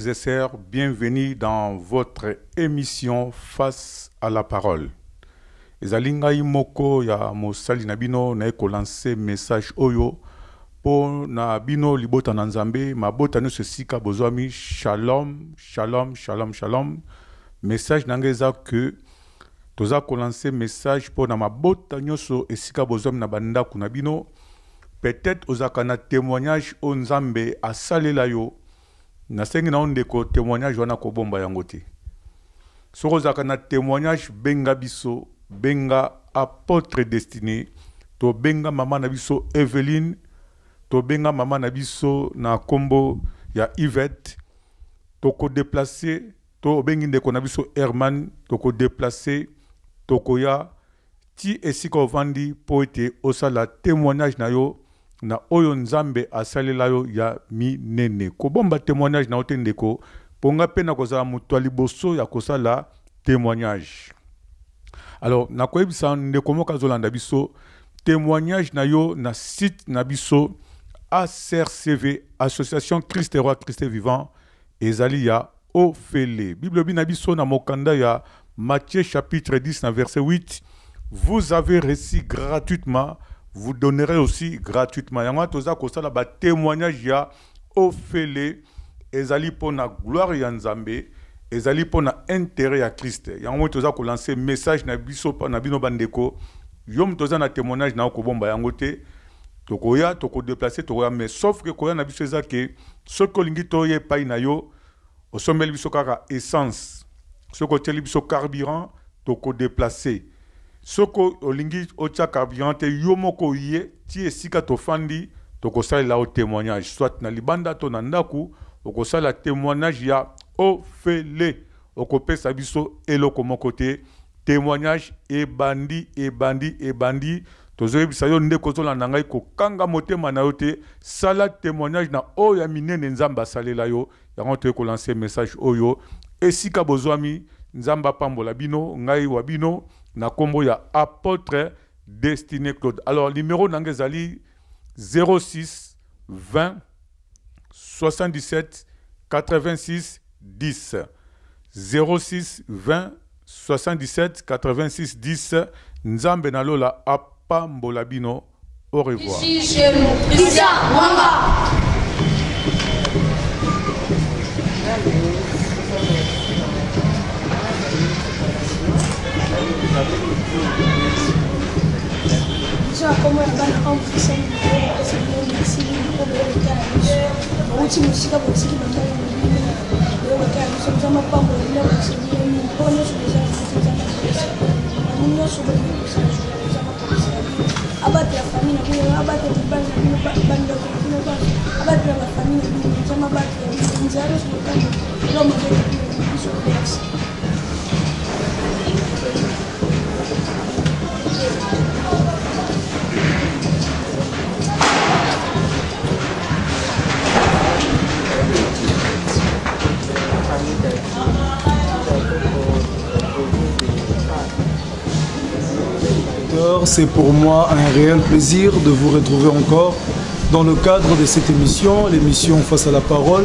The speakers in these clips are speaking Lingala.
frères et sœurs, bienvenue dans votre émission Face à la parole. Ezalinga imoko ya mosali na bino na eko lancer message oyo po na bino libota na Nzambe mabota nyonso sika bozwami shalom shalom shalom shalom. Message nangeza que toza ko lancer message po na mabota nyonso esika bozwami na bandako na bino. Peut-être ozaka na témoignage o Nzambe asalela yo na sengi na ondeko témoignage wana ko bomba yango te. Soko ozaka na témoignage benga biso benga apôtre destiné to benga mama na biso Eveline to benga mama na biso na kombo ya Yvette to ko déplacer to bengi ndeko na biso Herman to ko déplacer to ko ya ti esika ovandi po ete osala témoignage na yo na oyo Nzambe asalela yo ya minene ko bomba témoignage na ote ndeko ponga pena kozala mutu liboso ya kosala témoignage. Alors na koyebisa ndeko moka zolanda biso témoignage na yo na site na biso ACRCV Association Christ Roi Christ Vivant ezali ya ofele Bible bina biso na mokanda ya Matthieu chapitre 10 na verset 8. Vous avez reçu gratuitement, vous donnerez aussi gratuitement. Yango toza kosala ba témoignage ya ofele ezali pona gloire ya Nzambe ezali pona intérêt ya Christ. Yango toza ko lancer message na biso na bino bandeko yom toza na témoignage na ko bomba yango te tokoya toko déplacer tokoya mais sauf que koya na biso ezake soko lingi toye pai na yo osombeli biso kaka essence soko teli biso carburant toko déplacer soko olingi otia carburant te yo moko ye ti esika tofandi toko sala au témoignage soit na libanda to na ndaku okosala témoignage ya ofele okopesa biso eloko moko te témoignage ebandi tozoyebisa yo nde kozolanda ngai kokanga motema na yo te sala témoignage na oyo ya minene Nzambe asalela yo yango toye kolancer message oyo esika bozwami Nzambe apambola bino ngai wa bino na kombo ya apôtre destiné Claude. Alors numéro nanga ezali 06 20 77 86 10 06 20 77 86 10. Nzambe na lola apambola bino. Au revoir. Ici chez nous, Christian Mwanga. Como é bana on Christian merci pour le cas. Outi musika botiki bana yo ka so zama pambo ni ko se ni pono so zama so zama abate la famille na abate bana banda ko abate la famille na zama abate nzaro so ka no mo so merci. C'est pour moi un réel plaisir de vous retrouver encore dans le cadre de cette émission, l'émission Face à la parole,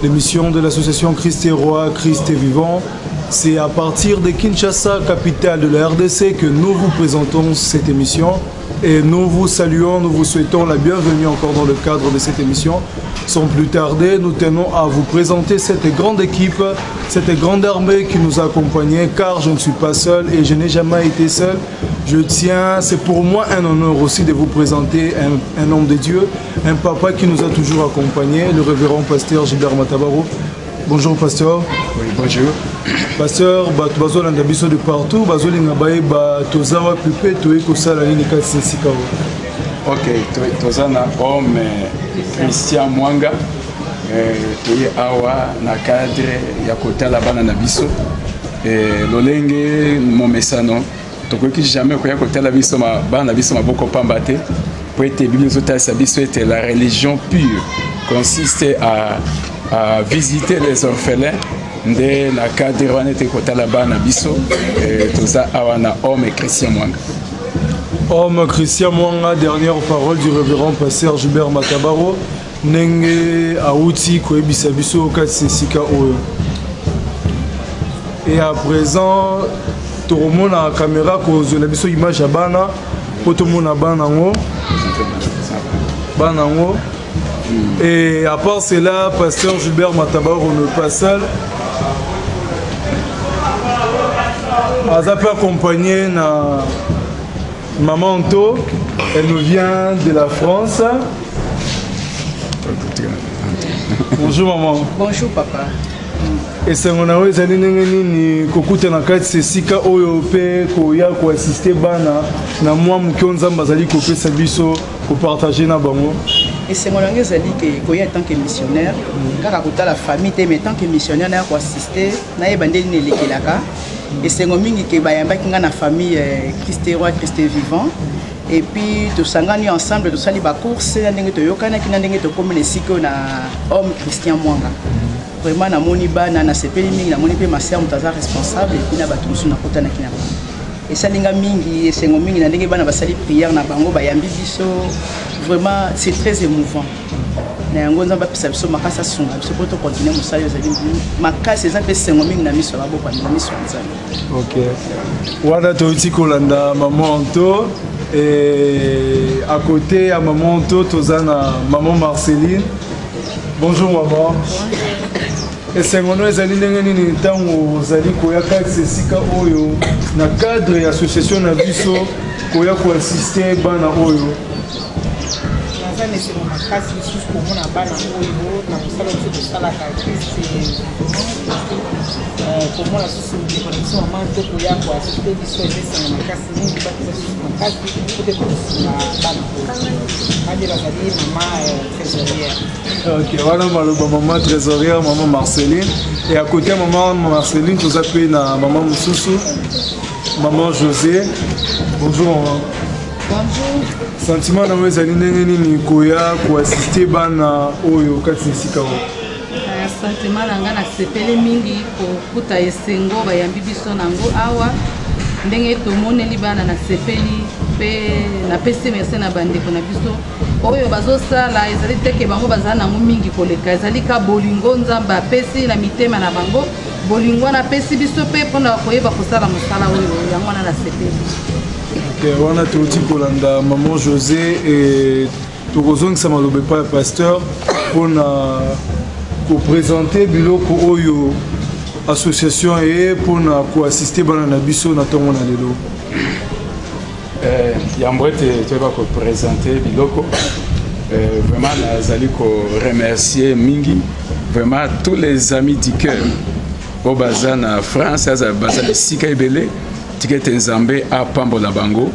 l'émission de l'association Christ et Roi, Christ et Vivant. C'est à partir de Kinshasa, capitale de la RDC, que nous vous présentons cette émission et nous vous saluons, nous vous souhaitons la bienvenue encore dans le cadre de cette émission. Sans plus tarder, nous tenons à vous présenter cette grande équipe, cette grande armée qui nous a accompagnés, car je ne suis pas seul et je n'ai jamais été seul. Je tiens, c'est pour moi un honneur aussi de vous présenter un homme de Dieu, un papa qui nous a toujours accompagnés, le révérend pasteur Gilbert Matabaro. Bonjour pasteur. Oui, bonjour. Pasteur, bazo landa biso de partout, bazo linga bae ba tozawa pipe toye kosala nini kasi sikawo. Ok, tozana homme Christian Mwanga toye awa na cadre ya kotala bana na biso lolenge momesano tokoki jamais koya kotala biso bana biso maboko pamba te po ete Bible ezotalisa biso ete la religion pure consiste à visiter les orphelins nde na cadre wana ete kotala bana biso toza awa na homme Christian Mwanga. Homme Christian Mwanga, dernière parole du révérend pasteur Gilbert Matabaro. ndenge auti koyebisa biso kati esika oyo. Et à présent tokomona na caméra kozwela biso image ya bana po tomona bana ngo. Et à part cela, pasteur Gilbert Matabaro ne pas seul. Aza peut accompagner na maman Anto, elle nous vient de la France. Bonjour maman. Bonjour papa. Et c'est mon amour, c'est ni kokuta na kati sesika oyo pe koya ko assister bana na moi mukionza mbazali ko pesa biso ko partager na bango. Et c'est mon amour, c'est que koya en tant que missionnaire, kaka kuta la famille te mais tant que missionnaire na ko assister na yebande ni lekelaka. Et c'est mon mingi ke bayamba kinga na famille Christ roi Christ vivant. Et puis tout sangani ensemble tout sali ba course na ndenge to yokana kina ndenge to comme les siko na homme Christian Mwanga. Vraiment na moni bana na sepeli mingi na moni pe maser mutaza responsable et puis na batu musu na kota na kina. Et ça linga mingi et sengo mingi na ndenge bana basali prière na bango bayambi biso. Vraiment c'est très émouvant. Na yango nzamba pesa biso makasa sunga biso poto continuer musali ezali makasa eza pe sengo mingi na miso babo pa na miso nzambe. OK. Wana toiti kolanda maman Anto et à côté à maman Anto tozana maman Marceline. Bonjour maman. Et c'est mon nom ezali ndenge nini ntango ozali koya kati esika oyo na cadre ya association na biso koya ko assister bana oyo. Nazane c'est mon makasi lisusu komona bana oyo na mosala oyo tosalaka komona susu déconnexion mama to koya ko assister biso ezesanga makasi mingi bakisa susu makasi kote kosunga bana oyo manje bazali mama trésorière. Ok, voilà maman trésorière, maman Marceline. Et à côté maman Marceline, tu as appelé maman Moussoussou, maman José. Bonjour maman. Bonjour. Sentiment na mweza nini ni koya ko assister bana oyo kati sika o. Sentiment nanga na sepele mingi ko kuta esengo bayambi biso nango awa ndenge tomoneli bana na sepeli pe na pese merci na bandeko na biso oyo bazosala ezali teke bango bazala nango mingi koleka ezali ka bolingo nzamba apesi na mitema na bango bolingo na pesi biso pe mpona koyeba kosala mosala oyo yango wana na sepeli. Ok, wana toti kolanda maman José et tokozongisa maloba pa pasteur mpona kopresente biloko oyo association et mpona koassiste bana na biso na ntongo na lelo. Yango ete toyeba kopresente biloko vraiment nazali koremercier mingi vraiment tous les amis du cœur oyo baza na France baza bisika ebele tika ete nzambe apambola bango.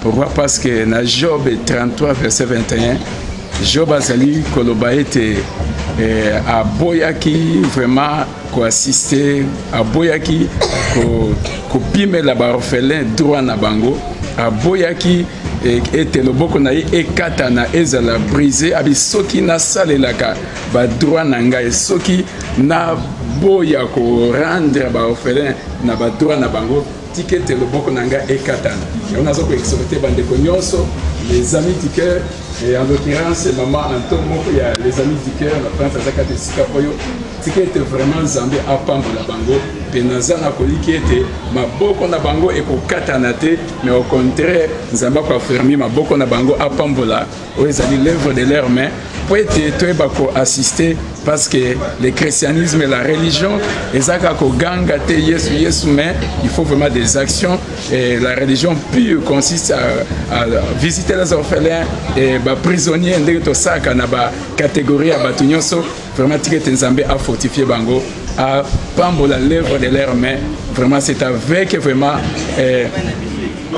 Pourquoi? Parce que na Job 33 verset 21 Job azali koloba ete aboyaki vraiment koassiste aboyaki kopimela baorphelin droit na bango aboyaki ete loboko na ye ekatana ezala brisé abi soki nasalelaka badroit na ngai soki naboya korendre baorphelin na badroit na bango tika ete loboko na ngai ekatana. yango naza koexhorte bandeko nyonso les amis du cœur et en l'occurrence maman Anto moko ya les amis du cœur na France azakati esika oyo tika ete vraiment nzambe apambola bango mpe naza na koliki ete maboko na bango ekokatana te mais au contraire nzambe akoaffermi maboko na bango apambola oyo ezali l'œuvre de leurs mains po ete toyeba koassiste parce que le christianisme et la religion ezaka koganga te yesu mais il faut vraiment des actions et la religion pure consiste à visiter les orphelins et prisonniers ndenge tosaka na bacatégorie ya bato nyonso vraiment tika ete nzambe afortifie bango apambola l'œuvre de leurs mains. Vraiment c'est avec vraiment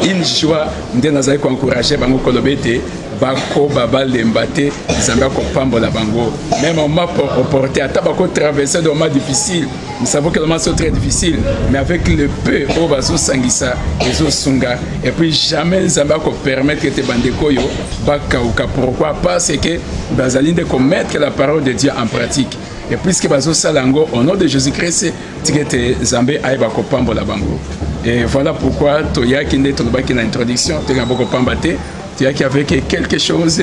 une joie nde nazali koencourager bango koloba ete bakoba balemba te nzambe akopambola bango même moment opporté ata bakotraverser de moments difficiles. Nous savons que les moments sont très difficiles mais avec le peu oyo bazosangisa ezosunga et puis jamais nzambe akopermettre ete bandeko oyo bakauka. Pourquoi? Parce que bazali nde komettre la parole de Dieu en pratique et puisque bazosala yango au nom de Jésus-Christ tika ete nzambe ayeba kopambola bango. Et voilà pourquoi toyaki nde tolobaki na introduction tolinga bokopamba te tu as avec quelque chose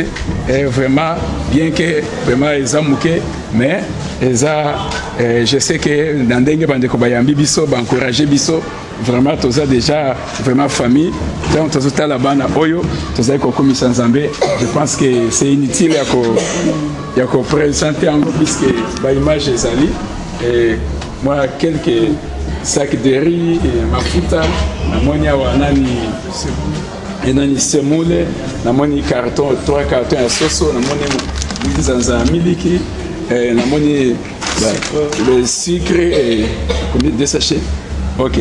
vraiment, bien que vraiment ils ont manqué, mais je sais que dans des bandes comme Bayambi Bisso, encourager Bisso, vraiment tu as déjà vraiment famille, donc tu as la bande Oyo, tu as comme Zambé, je pense que c'est inutile de présenter encore puisque l'image est ali et moi quelques sacs de riz et mafuta, la monia wanani enani semoule, namoni carton 3 cartons ya soso, namoni zanza miliki, namoni le sucre et combien de sachets? OK.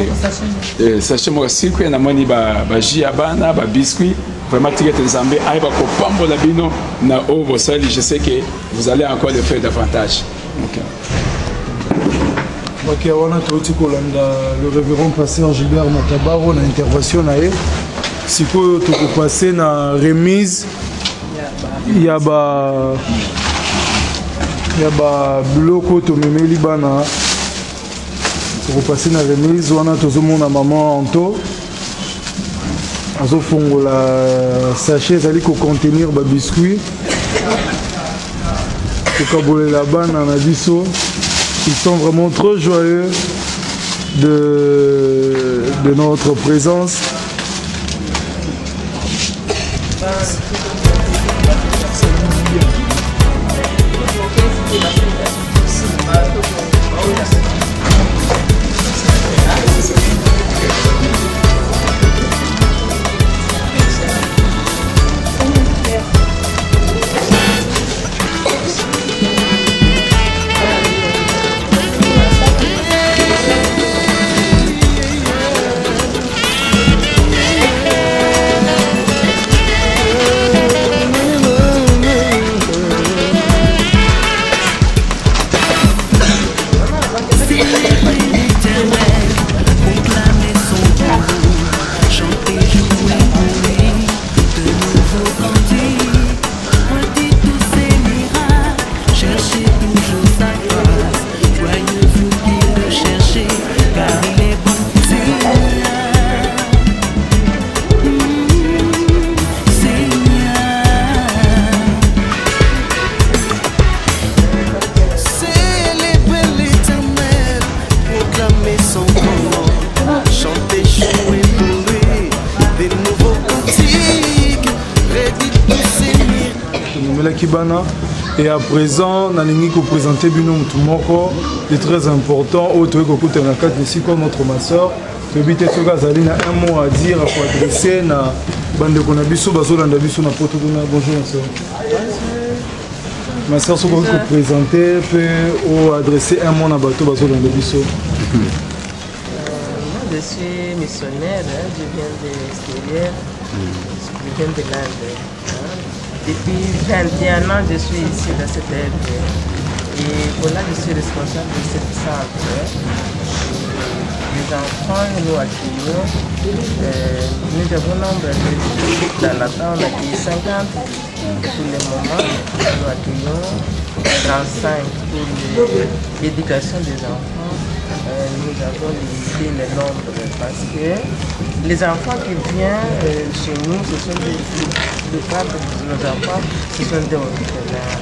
Sachet mo sucre, namoni ba jus ya bana, ba biscuit, vraiment tigete nzambe ay ba ko pambola bino na ovo sali, je sais que vous allez encore le faire davantage. OK. OK, on a tout le révérend pasteur Gilbert Matabaro na intervention na ye. Siko to passer na remise ya ba bloko to memeli bana to passer na remise wana tozomona maman Anto azofongola sachet ezali ko contenir ba biscuit to kabolela bana na biso. Ils sont vraiment trop joyeux de notre présence. Et à présent, nous allons présenter des très important. Ici, comme notre masseur, un mot à dire, à adresser à bonjour ma soeur. Ma soeur, si vous présenter, peut adresser un mot à bateau bateau dans le biseau. Je suis missionnaire, je viens de l'extérieur, je viens de l'Inde. Depuis 21 ans, je suis ici dans cette œuvre. Et voilà, je suis responsable de cette centre. Les enfants, nous accueillons. Nous avons nombre de dans la temps, on accueille 50 pour le moment. Nous accueillons 35 pour l'éducation des enfants. Nous avons limité le nombre parce que les enfants qui viennent chez nous, ce sont des femmes de nos enfants, ce sont des orphelins.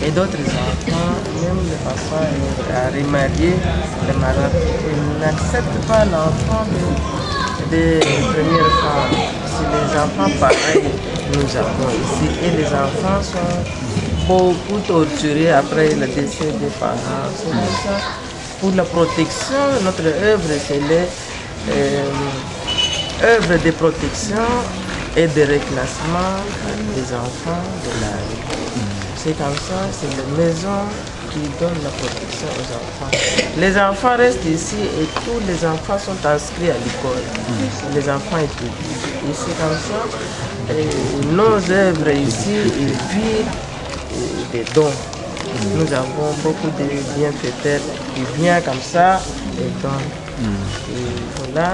Et d'autres enfants, même les parents à remarier, les malades, ils n'acceptent pas l'enfant des premières femmes. C'est les enfants pareils nous avons ici. Et les enfants sont beaucoup torturés après le décès des parents. C'est comme ça. Pour la protection, notre œuvre, c'est l'œuvre de protection et de reclassement des enfants de la rue. C'est comme ça, c'est la maison qui donne la protection aux enfants. Les enfants restent ici et tous les enfants sont inscrits à l'école. Les enfants étudient. Et c'est comme ça, et nos œuvres ici, ils vivent des dons. Nous avons beaucoup de bienfaiteurs qui viennent comme ça et donnent. Et voilà,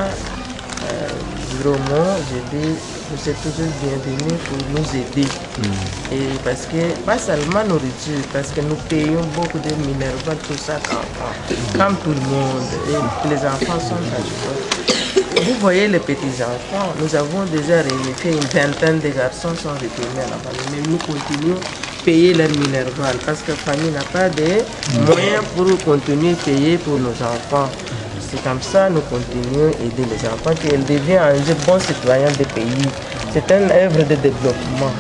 vraiment, je dis, vous êtes toujours bienvenus pour nous aider. Et parce que, pas seulement nourriture, parce que nous payons beaucoup de minéraux, tout ça, comme tout le monde. Et les enfants sont à l'école. vous voyez les petits-enfants, nous avons déjà réunifié une vingtaine de garçons sont retournés à la famille. Mais nous continuons à payer leur minerval parce que la famille n'a pas de moyens pour continuer à payer pour nos enfants. C'est comme ça que nous continuons à aider les enfants, qu'ils deviennent un bon citoyen du pays. C'est une œuvre de développement.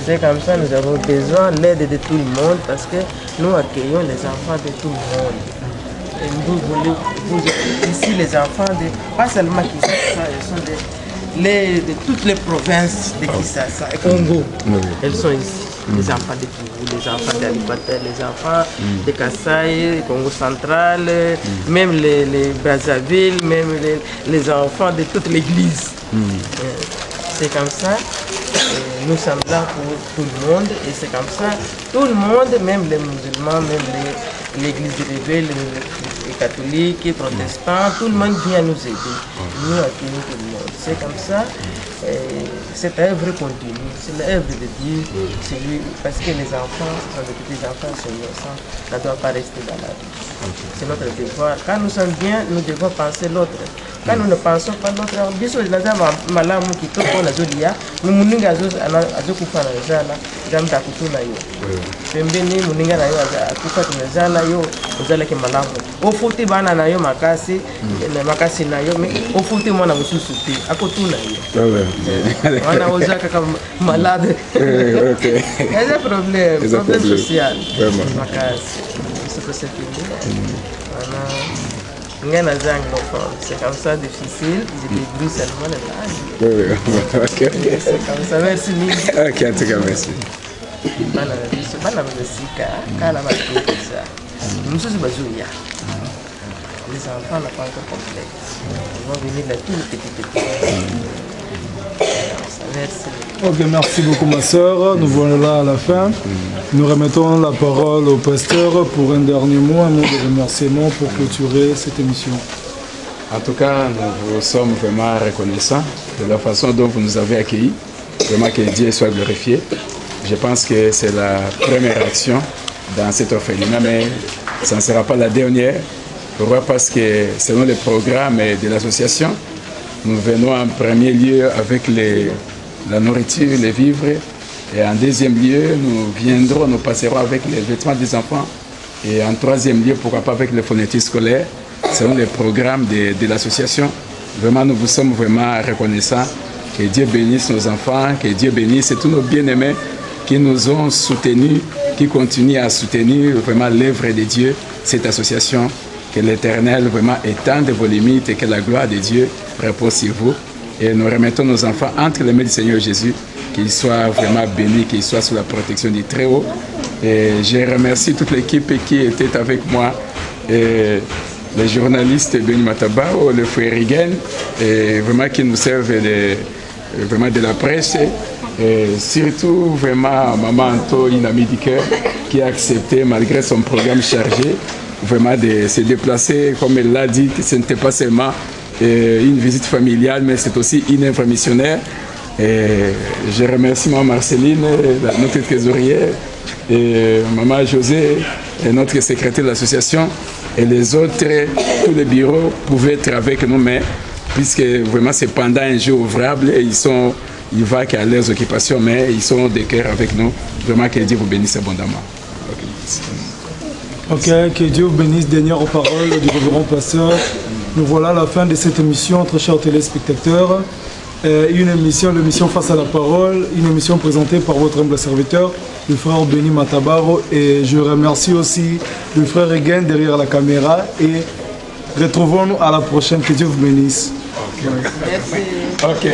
C'est comme ça que nous avons besoin de l'aide de tout le monde parce que nous accueillons les enfants de tout le monde. Et nous voulons ici les enfants, pas seulement Kinshasa, ils sont de toutes les provinces de Kinshasa et Congo. Elles sont ici. Les enfants de Kivu, les enfants d'Alibata, les enfants de Kasaï, Congo central, même les Brazzaville, même les enfants de toute l'église. C'est comme ça. Nous sommes là pour tout le monde et c'est comme ça. Tout le monde, même les musulmans, même l'église rebelle, les catholiques, les protestants, tout le monde vient nous aider. Nous accueillons tout le monde. C'est comme ça. Cette œuvre continue, c'est l'œuvre de Dieu, parce que les enfants, ce sont des petits-enfants, sont innocents, ne doivent pas rester dans la vie. C'est notre devoir. Quand nous sommes bien, nous devons penser l'autre. Quand nous ne pensons pas l'autre, bien sûr, nous avons malamu qui toque la zodia, nous muninga azokufa na zala, jamta kutuna yo. Pembeni muninga na yo akufa tunazala yo, uzala ke malamu. Ofuti bana na yo makasi, na makasi na yo, mais ofuti mwana mususu pi, akotuna yo. On a osé comme malade. C'est un problème social. C'est que c'est fini. C'est comme ça difficile. J'ai débrouillé seulement le langage. C'est comme ça. Merci. Ok, en tout cas, merci. C'est pas la musique. Quand la musique est ça. Nous sommes bazouya. Les enfants n'ont pas encore complet. Ils vont venir là tout petit. Merci. Ok, merci beaucoup ma soeur. Nous voilà à la fin. Nous remettons la parole au pasteur pour un dernier mot, un mot de remerciement pour clôturer cette émission. En tout cas, nous vous sommes vraiment reconnaissants de la façon dont vous nous avez accueillis. Vraiment que Dieu soit glorifié. Je pense que c'est la première action dans cet orphelinat, mais ça ne sera pas la dernière. Pourquoi? Parce que selon le programme de l'association, nous venons en premier lieu avec la nourriture, les vivres. Et en deuxième lieu, nous passerons avec les vêtements des enfants. Et en troisième lieu, pourquoi pas avec les fournitures scolaires, selon le programme de l'association. Vraiment, nous vous sommes vraiment reconnaissants. Que Dieu bénisse nos enfants, que Dieu bénisse tous nos bien-aimés qui nous ont soutenus, qui continuent à soutenir vraiment l'œuvre de Dieu, cette association. Que l'Éternel vraiment étende vos limites et que la gloire de Dieu repose sur vous. Et nous remettons nos enfants entre les mains du Seigneur Jésus, qu'ils soient vraiment bénis, qu'ils soient sous la protection du Très-Haut. Et je remercie toute l'équipe qui était avec moi, et les journalistes Beni Matabao, le frère Rigen, et vraiment qui nous servent vraiment de la presse. Et surtout vraiment Maman Anto Inami Diker, qui a accepté malgré son programme chargé vraiment de se déplacer, comme elle l'a dit, que ce n'était pas seulement une visite familiale, mais c'est aussi une œuvre missionnaire. Et je remercie Maman Marceline, notre trésorière, et Maman José, et notre secrétaire de l'association, et les autres, tous les bureaux pouvaient être avec nous, mais puisque vraiment c'est pendant un jour ouvrable, et ils vont à leurs occupations, mais ils sont de cœur avec nous. Vraiment que Dieu vous bénisse abondamment. Ok, que Dieu vous bénisse. Dernière parole du révérend pasteur. Nous voilà à la fin de cette émission, très chers téléspectateurs. L'émission Face à la parole, une émission présentée par votre humble serviteur, le frère Beni Matabaro. Et je remercie aussi le frère Egen derrière la caméra. Et retrouvons-nous à la prochaine. Que Dieu vous bénisse. Merci. Ok.